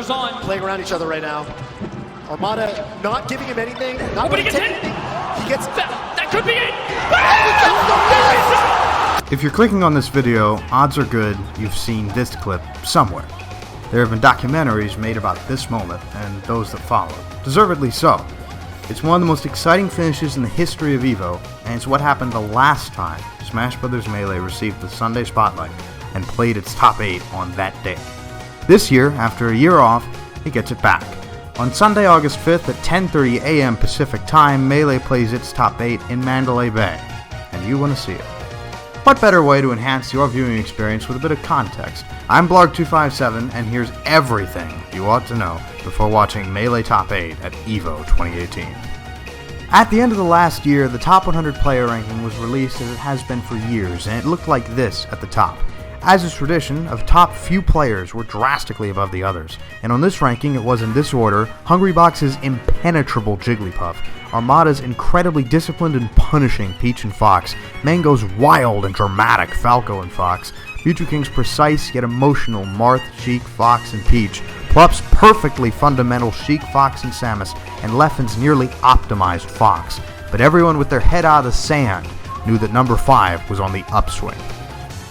on. Playing around each other right now. Armada not giving him anything. Not but he gets hit. He gets that could be it. If you're clicking on this video, odds are good you've seen this clip somewhere. There have been documentaries made about this moment and those that followed. Deservedly so. It's one of the most exciting finishes in the history of EVO, and it's what happened the last time Smash Bros. Melee received the Sunday Spotlight and played its top 8 on that day. This year, after a year off, it gets it back. On Sunday, August 5th at 10:30 a.m. Pacific Time, Melee plays its top 8 in Mandalay Bay, and you want to see it. What better way to enhance your viewing experience with a bit of context? I'm Blarg257, and here's everything you ought to know before watching Melee Top 8 at EVO 2018. At the end of the last year, the top 100 player ranking was released as it has been for years, and it looked like this at the top. As is tradition, of top few players were drastically above the others, and on this ranking it was in this order: Hungrybox's impenetrable Jigglypuff, Armada's incredibly disciplined and punishing Peach and Fox, Mango's wild and dramatic Falco and Fox, Mewtwo precise yet emotional Marth, Sheik, Fox, and Peach, Plup's perfectly fundamental Sheik, Fox, and Samus, and Leffen's nearly optimized Fox. But everyone with their head out of the sand knew that number 5 was on the upswing.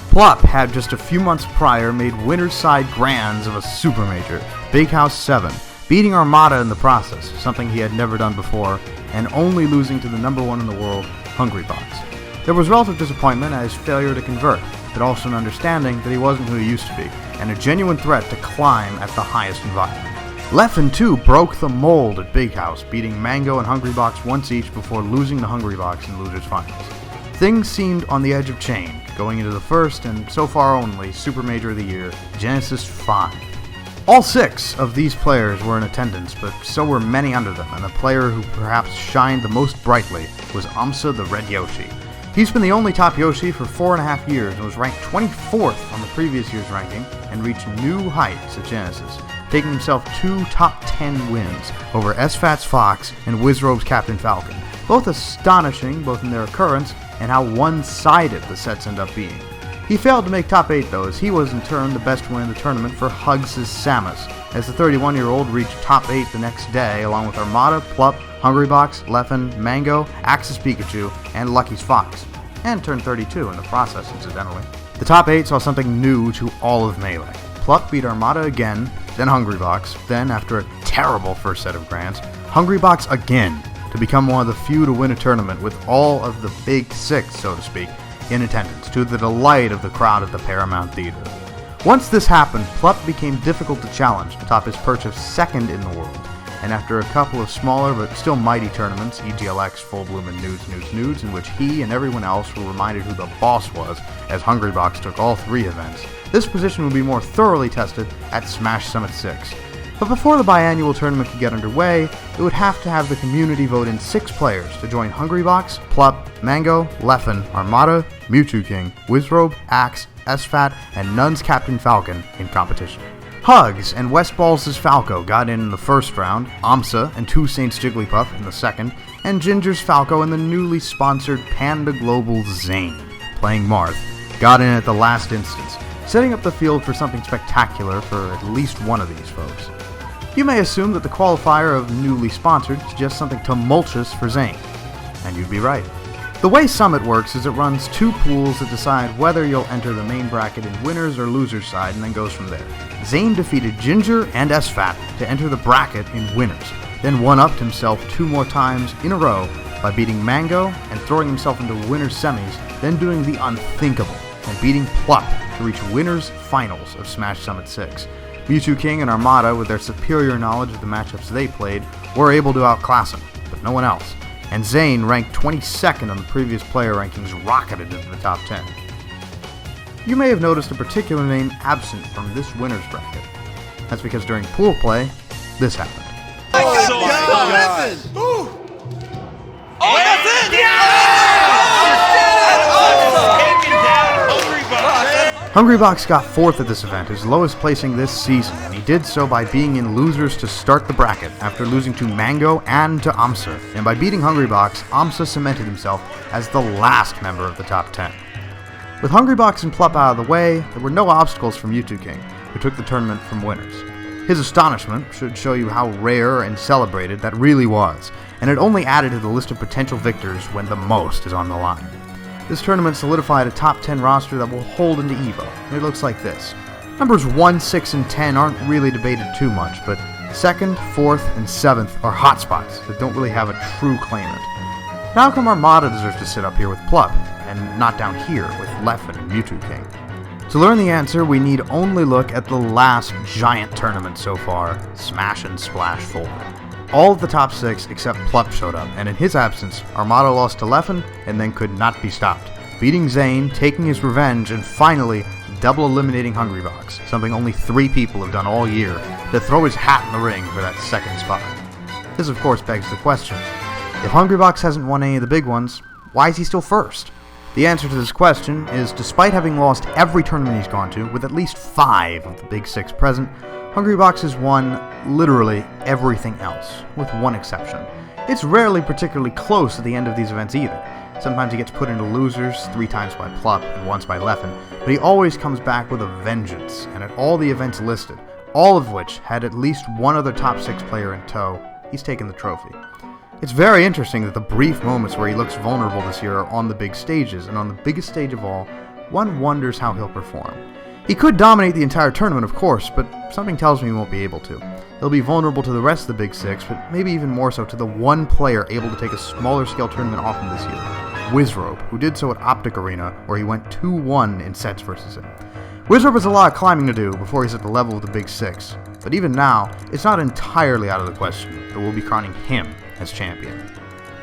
Plup had just a few months prior made winner's side grands of a super major, Big House 7, beating Armada in the process, something he had never done before, and only losing to the number 1 in the world, Hungrybox. There was relative disappointment at his failure to convert, but also an understanding that he wasn't who he used to be, and a genuine threat to climb at the highest environment. Leffen too broke the mold at Big House, beating Mango and Hungrybox once each before losing to Hungrybox in Losers Finals. Things seemed on the edge of change, going into the first, and so far only, Super Major of the Year, Genesis 5. All 6 of these players were in attendance, but so were many under them, and the player who perhaps shined the most brightly was Amsa the Red Yoshi. He's been the only top Yoshi for 4.5 years and was ranked 24th on the previous year's ranking and reached new heights at Genesis, taking himself 2 top 10 wins over SFAT's Fox and Wizrobe's Captain Falcon, both astonishing both in their occurrence and how one-sided the sets end up being. He failed to make top 8 though, as he was in turn the best win in the tournament for Hugs' Samus, as the 31-year-old reached top 8 the next day along with Armada, Plup, Hungrybox, Leffen, Mango, Axis Pikachu, and Lucky's Fox, and turned 32 in the process incidentally. The top 8 saw something new to all of Melee. Plup beat Armada again, then Hungrybox, then after a terrible first set of grands, Hungrybox again, to become one of the few to win a tournament with all of the big 6, so to speak, in attendance, to the delight of the crowd at the Paramount Theater. Once this happened, Plup became difficult to challenge atop his perch of 2nd in the world, and after a couple of smaller but still mighty tournaments, EGLX, Full Bloom, and Nudes, in which he and everyone else were reminded who the boss was, as Hungrybox took all 3 events, this position would be more thoroughly tested at Smash Summit 6. But before the biannual tournament could get underway, it would have to have the community vote in 6 players to join Hungrybox, Plup, Mango, Leffen, Armada, Mewtwo, Wizrobe, Axe, SFAT, and Nun's Captain Falcon in competition. Hugs and Westballs' Falco got in the first round, Amsa and 2 Saints Jigglypuff in the second, and Ginger's Falco and the newly sponsored Panda Global's Zane, playing Marth, got in at the last instance, setting up the field for something spectacular for at least one of these folks. You may assume that the qualifier of newly sponsored suggests something tumultuous for Zane, and you'd be right. The way Summit works is it runs 2 pools that decide whether you'll enter the main bracket in winners or losers side and then goes from there. Zane defeated Ginger and SFAT to enter the bracket in winners, then one-upped himself 2 more times in a row by beating Mango and throwing himself into winners semis, then doing the unthinkable and beating Plup to reach winners finals of Smash Summit 6. Mewtwo and Armada, with their superior knowledge of the matchups they played, were able to outclass him, but no one else. And Zane, ranked 22nd on the previous player rankings, rocketed into the top 10. You may have noticed a particular name absent from this winner's bracket. That's because during pool play, this happened. That's it! Hungrybox got 4th at this event, his lowest placing this season, and he did so by being in losers to start the bracket after losing to Mango and to Amsa, and by beating Hungrybox, Amsa cemented himself as the last member of the top 10. With Hungrybox and Plup out of the way, there were no obstacles for Mewtwo, who took the tournament from winners. His astonishment should show you how rare and celebrated that really was, and it only added to the list of potential victors when the most is on the line. This tournament solidified a top 10 roster that will hold into EVO, and it looks like this. Numbers 1, 6, and 10 aren't really debated too much, but 2nd, 4th, and 7th are hotspots that don't really have a true claimant. Now how come Armada deserves to sit up here with Plup, and not down here with Leffen and Mewtwo King? To learn the answer, we need only look at the last giant tournament so far, Smash and Splash 4. All of the top 6 except Plup showed up, and in his absence, Armada lost to Leffen and then could not be stopped, beating Zane, taking his revenge, and finally double eliminating Hungrybox, something only 3 people have done all year, to throw his hat in the ring for that 2nd spot. This of course begs the question, if Hungrybox hasn't won any of the big ones, why is he still first? The answer to this question is, despite having lost every tournament he's gone to, with at least 5 of the big 6 present, Hungrybox has won literally everything else, with one exception. It's rarely particularly close at the end of these events either. Sometimes he gets put into losers, 3 times by Plup and once by Leffen, but he always comes back with a vengeance, and at all the events listed, all of which had at least one other top 6 player in tow, he's taken the trophy. It's very interesting that the brief moments where he looks vulnerable this year are on the big stages, and on the biggest stage of all, one wonders how he'll perform. He could dominate the entire tournament, of course, but something tells me he won't be able to. He'll be vulnerable to the rest of the big 6, but maybe even more so to the one player able to take a smaller scale tournament off him this year, Wizrobe, who did so at Optic Arena, where he went 2-1 in sets versus him. Wizrobe has a lot of climbing to do before he's at the level of the big 6, but even now, it's not entirely out of the question that we'll be crowning him as champion.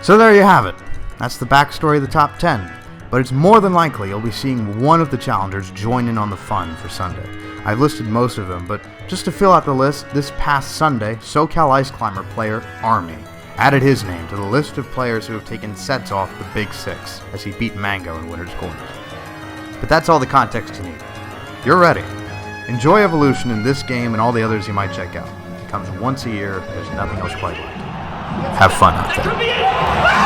So there you have it. That's the backstory of the top 10, but it's more than likely you'll be seeing one of the challengers join in on the fun for Sunday. I've listed most of them, but just to fill out the list, this past Sunday, SoCal Ice Climber player Army added his name to the list of players who have taken sets off the big 6 as he beat Mango in Winner's Corners. But that's all the context you need. You're ready. Enjoy Evolution in this game and all the others you might check out. It comes once a year, there's nothing else quite like it. Have fun out there.